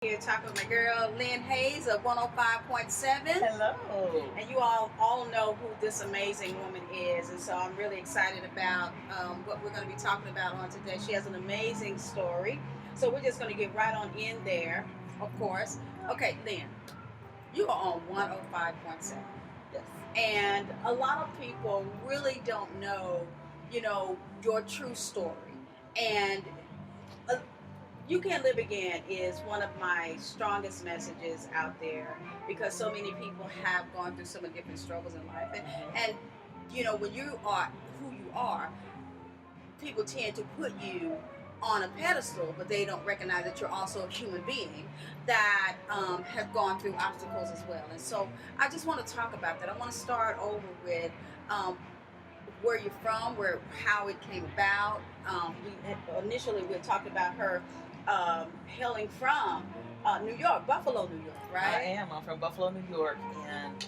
Here talking with my girl Lynne Haze of 105.7. Hello. And you all know who this amazing woman is, and so I'm really excited about what we're going to be talking about on today. She has an amazing story, so we're just going to get right on in there, of course. Okay, Lynne, you are on 105.7. Yes. And a lot of people really don't know, your true story. And You Can't Live Again is one of my strongest messages out there because so many people have gone through so many different struggles in life. And when you are who you are, people tend to put you on a pedestal, but they don't recognize that you're also a human being that has gone through obstacles as well. And so I just want to talk about that. I want to start over with where you're from, how it came about. Initially we talked about her hailing from New York, Buffalo, New York, right? I am. I'm from Buffalo, New York, and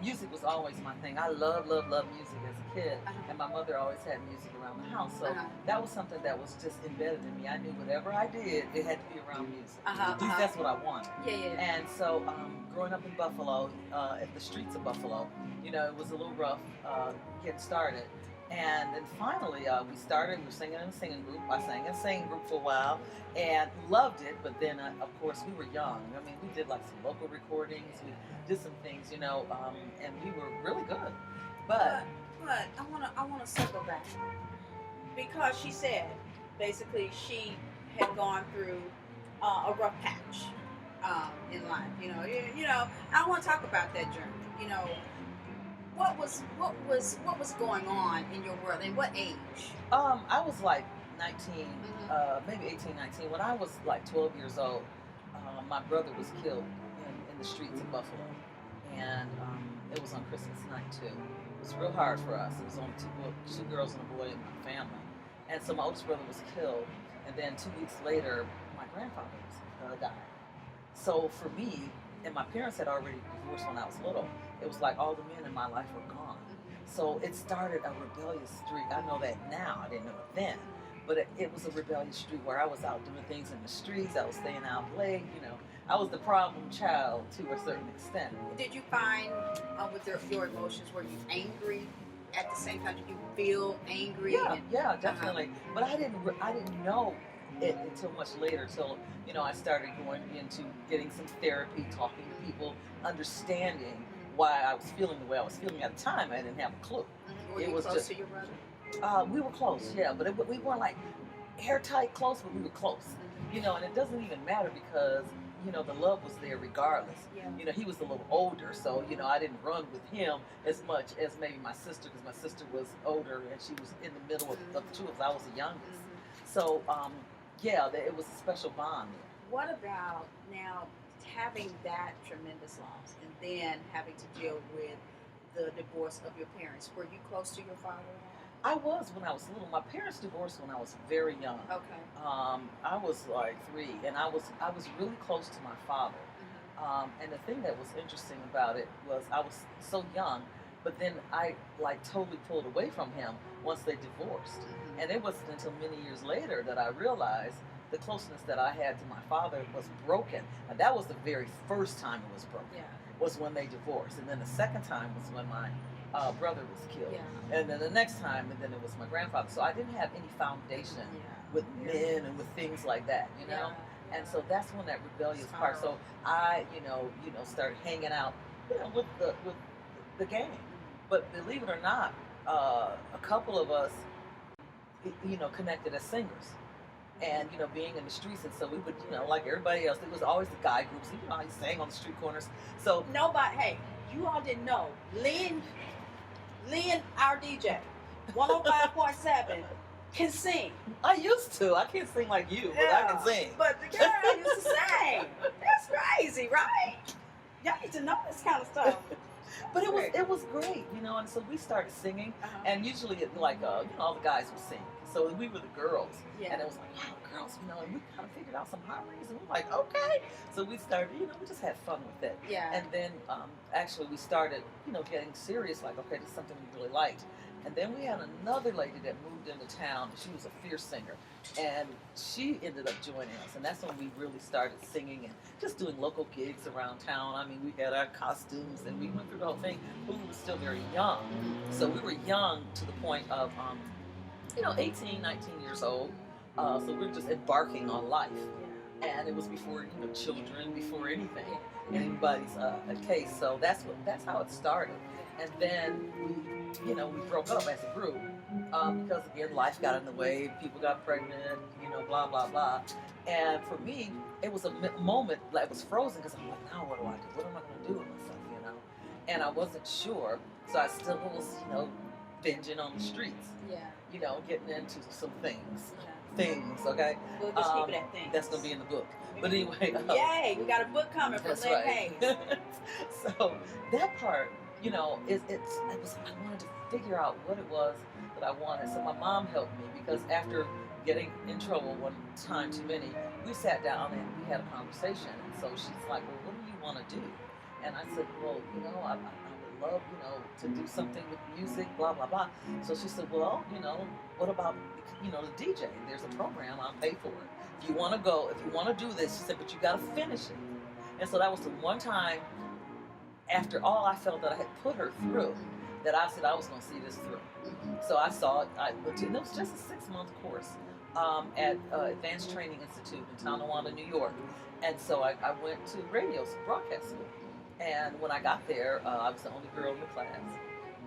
music was always my thing. I love music as a kid, and my mother always had music around the house, so that was something that was just embedded in me. I knew whatever I did, it had to be around music. At least that's what I wanted. Yeah. And so, growing up in Buffalo, at the streets of Buffalo, it was a little rough getting started. And then finally, we were singing in a singing group. I sang in a singing group for a while and loved it. But then, of course, we were young. I mean, we did like some local recordings. We did some things, and we were really good. But I wanna circle back because she said basically she had gone through a rough patch in life. I want to talk about that journey. What was going on in your world, and what age? I was like 19, maybe 18, 19. When I was like 12 years old, my brother was killed in the streets of Buffalo. And it was on Christmas night too. It was real hard for us. It was only two girls and a boy in my family. And so my oldest brother was killed. And then 2 weeks later, my grandfather died. So for me, and my parents had already divorced when I was little, it was like all the men in my life were gone. So it started a rebellious streak. I know that now. I didn't know it then. But it was a rebellious streak where I was out doing things in the streets. I was staying out late. I was the problem child to a certain extent. Did you find with your emotions, were you angry at the same time? Did you feel angry? Yeah, definitely. But I didn't know it until much later, till I started going into getting some therapy, talking to people, understanding why I was feeling the way I was feeling at the time. I didn't have a clue. Were you close to your brother? We were close, yeah, but we weren't like airtight close, but we were close. And it doesn't even matter because the love was there regardless. Yeah. He was a little older, so I didn't run with him as much as maybe my sister, because my sister was older and she was in the middle of the two of us. I was the youngest. So it was a special bond there. What about now having that tremendous loss and then having to deal with the divorce of your parents? Were you close to your father? I was when I was little. My parents divorced when I was very young. Okay. I was like 3, and I was really close to my father. And the thing that was interesting about it was I was so young, but then I totally pulled away from him once they divorced. And it wasn't until many years later that I realized the closeness that I had to my father was broken. And that was the very first time it was broken, was when they divorced. And then the second time was when my brother was killed. And then the next time, and then it was my grandfather. So I didn't have any foundation with men and with things like that, And so that's when that rebellious part. So I, started hanging out, with the gang. But believe it or not, a couple of us, connected as singers. And, being in the streets, and so we would, like everybody else, it was always the guy groups. How you sang on the street corners. So hey, you all didn't know, Lynne, our DJ, 105.7, can sing. I used to. I can't sing like you, but I can sing. But the girl used to sing. That's crazy, right? Y'all need to know this kind of stuff. But it was great, and so we started singing, and usually all the guys would sing. So we were the girls, and it was like, wow, girls, and we kind of figured out some harmonies, and we're like, okay. So we started, we just had fun with it. Yeah. And then actually we started, getting serious, like, okay, this is something we really liked. And then we had another lady that moved into town. She was a fierce singer, and she ended up joining us. And that's when we really started singing and just doing local gigs around town. I mean, we had our costumes, and we went through the whole thing. But we were still very young, so we were young to the point of 18, 19 years old. So we were just embarking on life, and it was before children, before anything, anybody's case. So that's how it started. And then we broke up as a group because again, life got in the way. People got pregnant, blah blah blah. And for me, it was a moment that was frozen because I'm like, now what do I do? What am I going to do with myself? And I wasn't sure, so I still was binging on the streets. Yeah. Getting into some things. Things, okay? We'll just keep it at things. That's going to be in the book. But anyway. Yay, we got a book coming from Lynne right. Haze. So that part, I wanted to figure out what it was that I wanted. So my mom helped me because after getting in trouble one time too many, we sat down and we had a conversation. And so she's like, well, what do you want to do? And I said, well, I would love, to do something with music, blah, blah, blah. So she said, well, what about, the DJ? There's a program, I'll pay for it. If you want to go, if you want to do this, she said, but you got to finish it. And so that was the one time, after all I felt that I had put her through, that I said I was going to see this through. So I saw it, and it was just a 6-month course at Advanced Training Institute in Tonawanda, New York. And so I went to broadcast school. And when I got there, I was the only girl in the class.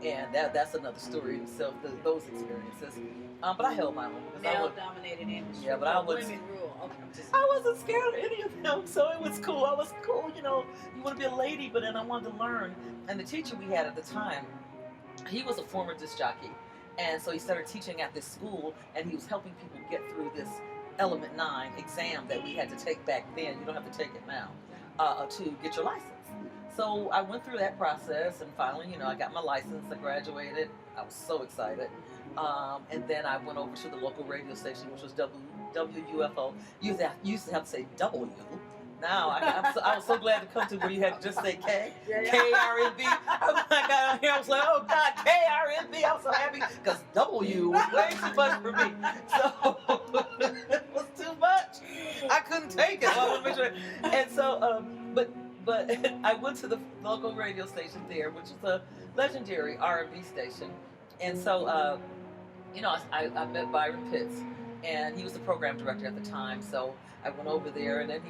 And that's another story in itself, those experiences. But I held my own. Male-dominated industry. Yeah, but I was. Women rule. Okay, I wasn't scared of any of them, so it was cool. I was cool, you want to be a lady, but then I wanted to learn. And the teacher we had at the time, he was a former disc jockey. And so he started teaching at this school, and he was helping people get through this Element 9 exam that we had to take back then. You don't have to take it now, to get your license. So I went through that process, and finally, I got my license. I graduated. I was so excited. And then I went over to the local radio station, which was WUFO. You used to have to say W. Now, I was so glad to come to where you had to just say K, KRNB. I got out here, I was like, oh God, KRNB. I was so happy because W was way too much for me. So it was too much. I couldn't take it. So I wanted to make sure. And so, but I went to the local radio station there, which is a legendary R&B station. And so, I met Byron Pitts, and he was the program director at the time. So I went over there, and then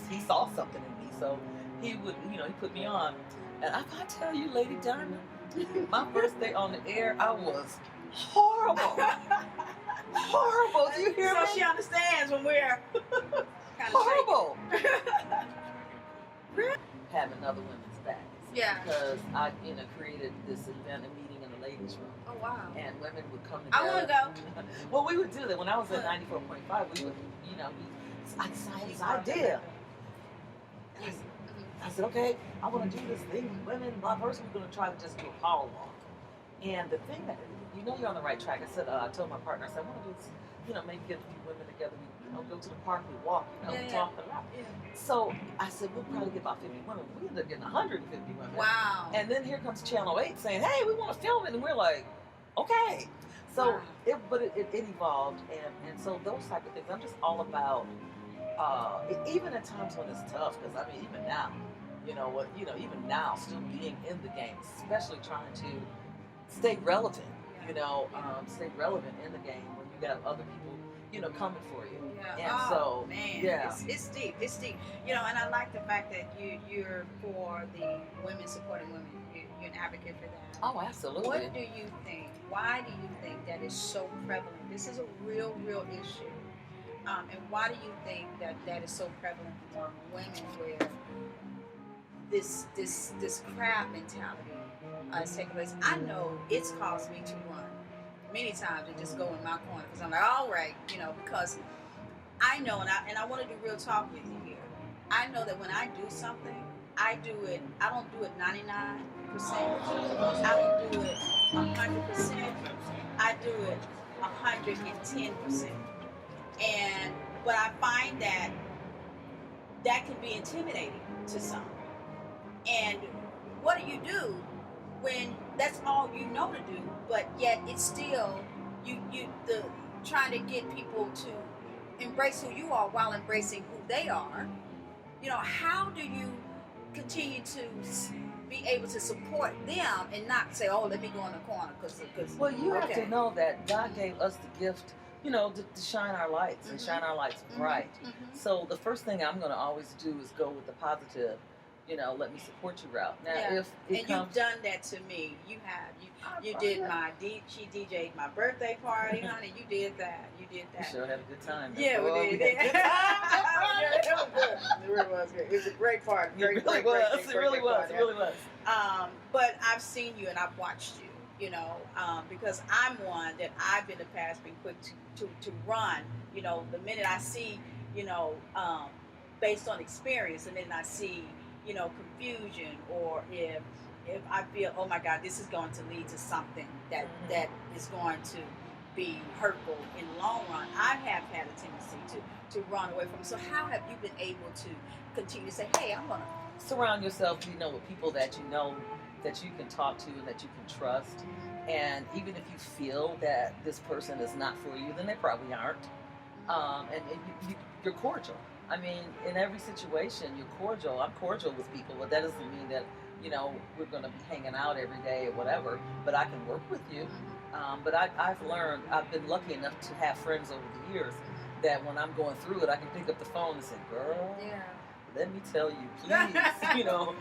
he saw something in me. So he would, he put me on. And I gotta tell you, Lady Diamond, my first day on the air, I was horrible. Horrible. Do you hear me? So she understands when we're kind of horrible. Having other women's backs. Yeah. Because I, created this event, a meeting in the ladies' room. Oh, wow. And women would come together. I want to go. Well, we would do that. When I was at 94.5, we would, I decided this idea. I said, okay, I want to do this thing with women. But first, we're going to try to just do a power walk. And the thing that, you're on the right track. I said, I told my partner, I said, I want to do this, maybe get a few women together. We, go to the park, we walk, we talk a lot. Yeah. So I said, we'll probably get about 50 women. We ended up getting 150 women. Wow. And then here comes Channel 8 saying, hey, we want to film it. And we're like, okay. So, it evolved. And so those type of things, I'm just all about, even at times when it's tough, because even now, even now, still being in the game, especially trying to stay relevant, stay relevant in the game when you got other people, coming for you. Yeah. And so, man, yeah. It's deep. It's deep. And I like the fact that you're for the women, supporting women. You're an advocate for that. Oh, absolutely. What do you think? Why do you think that is so prevalent? This is a real issue. And why do you think that is so prevalent among women, where this crab mentality is taking place? I know it's caused me to run many times and just go in my corner because I'm like, all right, because I know, and I want to do real talk with you here. I know that when I do something, I don't do it 99%. I don't do it 100%. I do it 110%. But I find that can be intimidating to some. And what do you do when that's all you know to do, but yet it's still the trying to get people to embrace who you are while embracing who they are. How do you continue to be able to support them and not say, "Oh, let me go in the corner," because Well, you have to know that God gave us the gift, to shine our lights and shine our lights bright. So the first thing I'm going to always do is go with the positive, let me support you route. Now, if it comes, you've done that to me. You have. You did she DJ'd my birthday party, honey. You did that. We sure had a good time. Yeah, we did. We had a good time. It was good. It really was good. It was a great party. It really was. But I've seen you and I've watched you. Because I'm one that I've in the past been quick to run. The minute I see, based on experience, and then I see, confusion, or if I feel, oh my God, this is going to lead to something that is going to be hurtful in the long run, I have had a tendency to run away from it. So how have you been able to continue to say, hey, I'm going to surround yourself, with people that that you can talk to and that you can trust. And even if you feel that this person is not for you, then they probably aren't. And you're cordial. I mean, in every situation, you're cordial. I'm cordial with people, but that doesn't mean that, we're going to be hanging out every day or whatever, but I can work with you. But I've learned, I've been lucky enough to have friends over the years that when I'm going through it, I can pick up the phone and say, girl, let me tell you, please,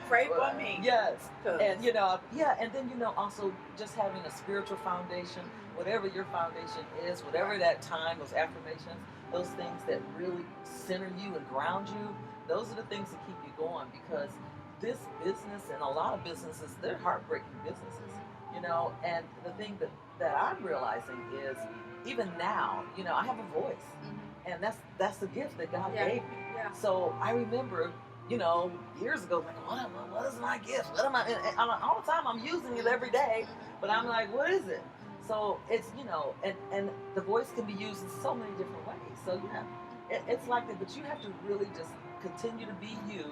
pray for me. Yes. And, and then, also just having a spiritual foundation, whatever your foundation is, whatever that time, those affirmations, those things that really center you and ground you, those are the things that keep you going, because this business and a lot of businesses, they're heartbreaking businesses, and the thing that I'm realizing is even now, I have a voice, and that's the gift that God gave me. Yeah. So I remember, years ago, like, what is my gift? What am I? And all the time I'm using it every day, but I'm like, what is it? So it's, and the voice can be used in so many different ways. So it's like that, but you have to really just continue to be you.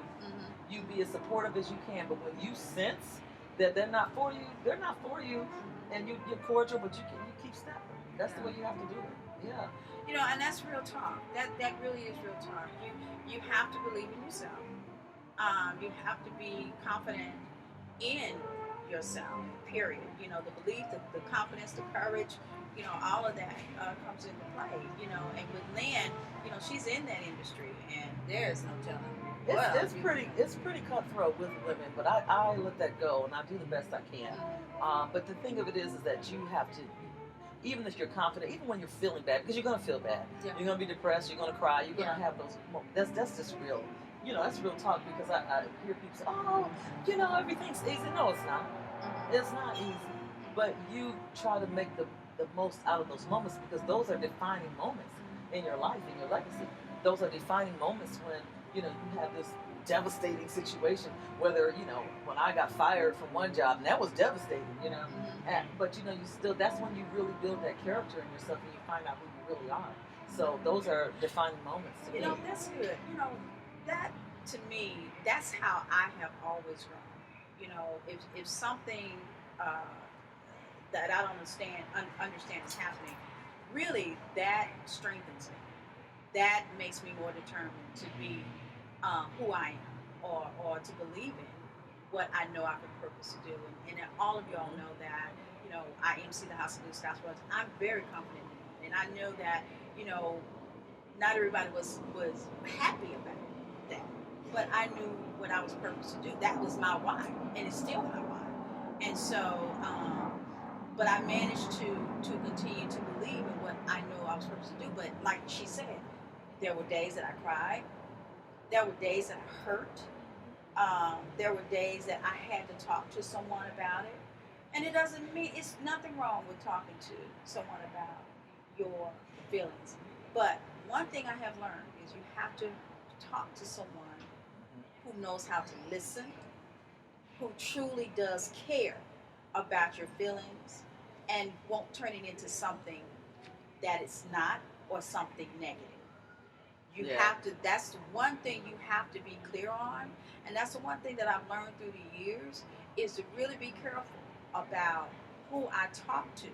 You be as supportive as you can, but when you sense that they're not for you, and you're cordial, but you keep stepping. That's the way you have to do it. Yeah. And that's real talk. That really is real talk. You have to believe in yourself. You have to be confident in yourself. Period. The belief, the confidence, the courage. All of that comes into play. And with Lynne, she's in that industry, and there's no telling. It's pretty cutthroat with women, but I let that go and I do the best I can. But the thing of it is that you have to, even if you're confident, even when you're feeling bad, because you're gonna feel bad, you're gonna be depressed, you're gonna cry, you're gonna have those moments. That's just real. That's real talk, because I hear people say, oh, everything's easy. No, it's not. It's not easy. But you try to make the most out of those moments, because those are defining moments in your life, in your legacy. Those are defining moments when you have this devastating situation, whether, when I got fired from one job, and that was devastating, but you still, that's when you really build that character in yourself and you find out who you really are. So those are defining moments to me. That's good. That to me, that's how I have always run. If something that I don't understand is happening, really that strengthens me. That makes me more determined to be who I am, or to believe in what I know I can purpose to do. And all of y'all know that, I MC the House of New Gospel. I'm very confident in it. And I know that, not everybody was happy about that. But I knew what I was purposed to do. That was my why. And it's still my why. And so, but I managed to continue to believe in what I know I was supposed to do. But like she said, there were days that I cried. There were days that I hurt. There were days that I had to talk to someone about it. And it doesn't mean, it's nothing wrong with talking to someone about your feelings. But one thing I have learned is you have to talk to someone who knows how to listen, who truly does care about your feelings, and won't turn it into something that it's not, or something negative. You have to, that's the one thing you have to be clear on, and that's the one thing that I've learned through the years, is to really be careful about who I talk to.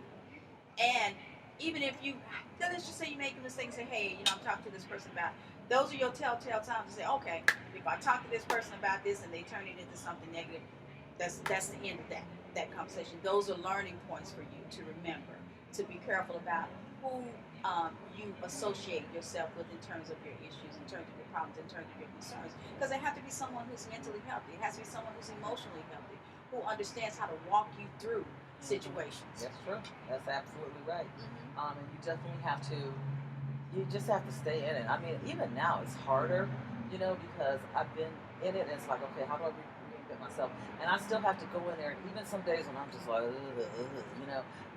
And even if you, let's just say you make a mistake and say, hey, I'm talking to this person about, those are your telltale times to say, okay, if I talk to this person about this and they turn it into something negative, that's the end of that conversation. Those are learning points for you to remember, to be careful about who you associate yourself with in terms of your issues, in terms of your problems, in terms of your concerns. Because it has to be someone who's mentally healthy. It has to be someone who's emotionally healthy, who understands how to walk you through situations. That's true. That's absolutely right. And you definitely have to. You just have to stay in it. I mean, even now it's harder, because I've been in it. And it's like, okay, how do I reinvent myself? And I still have to go in there. Even some days when I'm just like,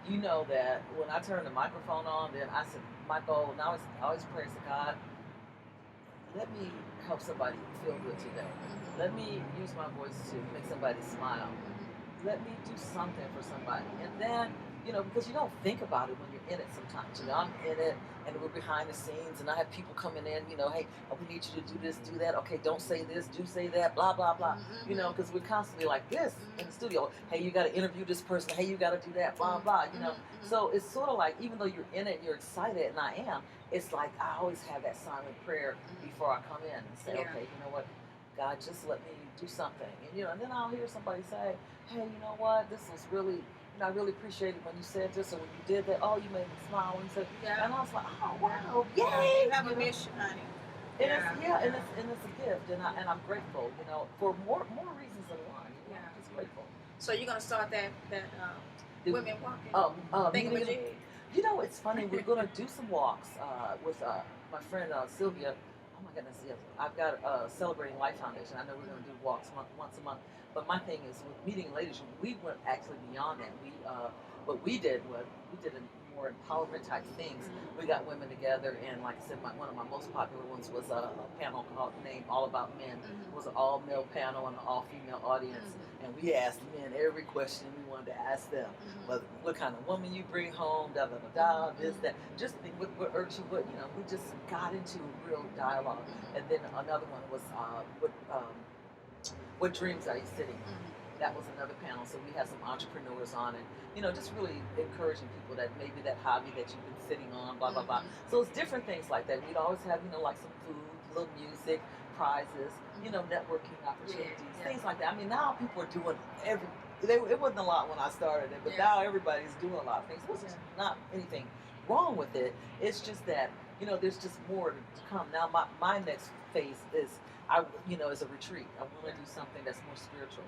you know that when I turn the microphone on, then I said my goal now is always praise to God. Let me help somebody feel good today. Let me use my voice to make somebody smile. Let me do something for somebody. And then, because you don't think about it when you're in it sometimes. I'm in it and we're behind the scenes and I have people coming in, hey, we need you to do this, do that. Okay, don't say this, do say that, blah, blah, blah. Because we're constantly like this in the studio. Hey, you got to interview this person. Hey, you got to do that, blah, blah, So it's sort of like, even though you're in it, you're excited, and I am, it's like I always have that silent prayer before I come in and say, okay, you know what? God, just let me do something. And then I'll hear somebody say, hey, you know what? This was really, I really appreciated when you said this or when you did that. Oh, you made me smile. And, and I was like, oh, wow, yay. You have a mission, honey. And it's a gift. And I'm grateful, for more reasons than one. I'm just grateful. So you're going to start that women walking meeting. It's funny. We're going to do some walks with my friend Sylvia. Oh my goodness, yes. I've got Celebrating Life Foundation. I know we're going to do walks once a month. But my thing is with meeting ladies, we went actually beyond that. What we did a more empowerment type things. We got women together, and like I said, one of my most popular ones was a panel named All About Men. It was an all-male panel and an all-female audience, and we asked men every question we wanted to ask them. What kind of woman you bring home, da da da da, this, that. Just think what urged you, we just got into a real dialogue. And then another one was what dreams are you sitting? That was another panel. So we had some entrepreneurs on, and just really encouraging people that maybe that hobby that you've been sitting on, blah blah blah. So it's different things like that. We'd always have like some food, little music, prizes, networking opportunities, things like that. I mean, now people are doing it wasn't a lot when I started it, but now everybody's doing a lot of things. Which is not anything wrong with it. It's just that there's just more to come. Now my next phase is is a retreat. I want to do something that's more spiritual,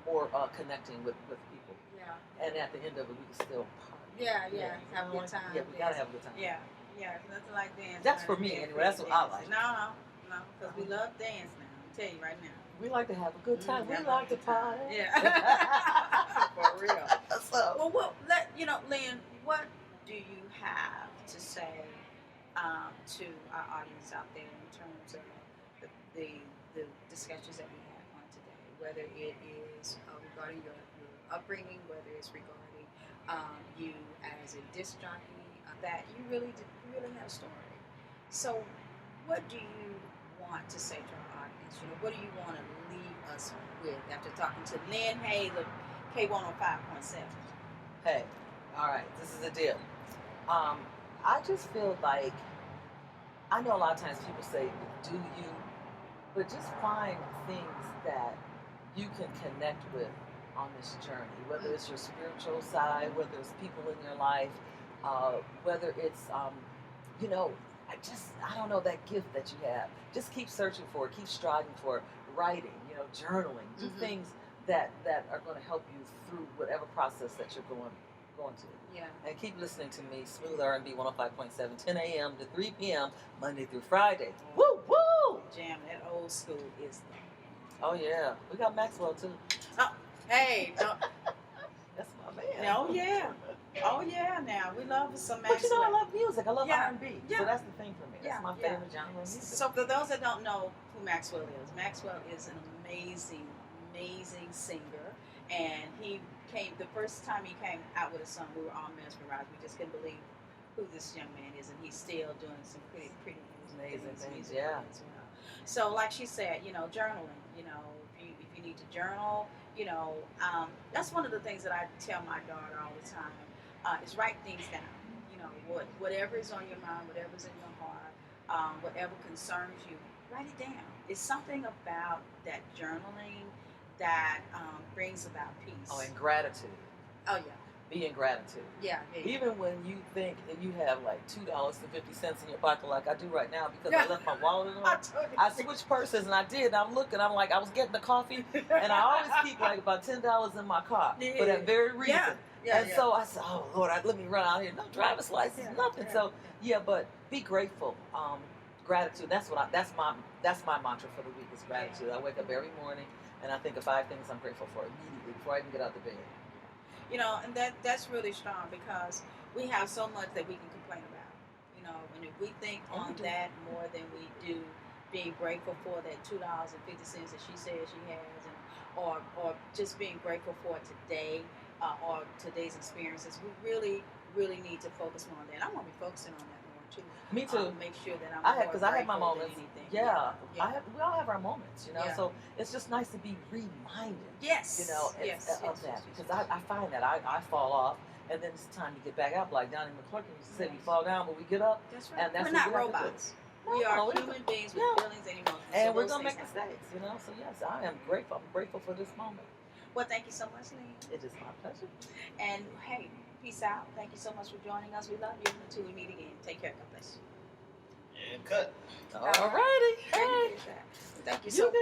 more connecting with people. And at the end of it, we can still party. Have a good time. Yeah, we gotta have a good time. Nothing like dance. That's for me anyway. That's what I like. No, because we love dance now. I'm telling you right now. We like to have a good time. We like to party. For real. Well, Lynne, what do you have to say to our audience out there in terms of the discussions that we had on today, whether it is regarding your upbringing, whether it's regarding you as a disc jockey, that you really have a story. So what do you want to say to our audience? What do you want to leave us with after talking to Lynne Haze of K105.7? Hey, all right, this is the deal. I just feel like, I know a lot of times people say, do you? But just find things that you can connect with on this journey, whether it's your spiritual side, whether it's people in your life, whether it's, I don't know, that gift that you have. Just keep searching for it, keep striving for it, writing, journaling, do things that are going to help you through whatever process that you're going to. And keep listening to me, Smooth R&B 105.7, 10 a.m. to 3 p.m., Monday through Friday. Woo, woo! Jam, that old school is there. Oh, yeah. We got Maxwell, too. Oh, hey. That's my man. Oh, yeah, now. We love some Maxwell. But I love music. I love R&B. Yeah. So that's the thing for me. That's my favorite genre of music. So for those that don't know who Maxwell is an amazing, amazing singer. And the first time he came out with a song, we were all mesmerized. We just couldn't believe who this young man is, and he's still doing some pretty amazing things. as well. So, like she said, journaling. If you need to journal, that's one of the things that I tell my daughter all the time. Is write things down. Whatever is on your mind, whatever's in your heart, whatever concerns you, write it down. It's something about that journaling that brings about peace. Oh, and gratitude. Oh yeah. Be in gratitude. Yeah. Even when you think and you have like $2.50 in your pocket, like I do right now, because I left my wallet at home. I switched purses and I did. And I'm looking. I'm like, I was getting the coffee, and I always keep like about $10 in my car for that very reason. So I said, oh Lord, let me run out here. No driver's license, nothing. So but be grateful. Gratitude. That's my mantra for the week is gratitude. I wake up every morning and I think of 5 things I'm grateful for immediately before I even get out of bed. And that's really strong because we have so much that we can complain about. And if we think on that more than we do being grateful for that $2.50 that she says she has, or just being grateful for today or today's experiences, we really, really need to focus more on that. I'm going to be focusing on that more too. Me too. Make sure that I have my moments. We all have our moments, So it's just nice to be reminded. Yes. Of that because I find that I fall off, and then it's time to get back up. Like Donnie McClurkin said, we fall down, but we get up. That's right. And that's we're not robots. We are human beings with feelings and emotions. And we're gonna make mistakes, So yes, I am grateful. I'm grateful for this moment. Well, thank you so much, Lynne. It is my pleasure. And hey, peace out. Thank you so much for joining us. We love you. Until we meet again. Take care. God bless you. And cut. All righty. Hey. Thank you so much.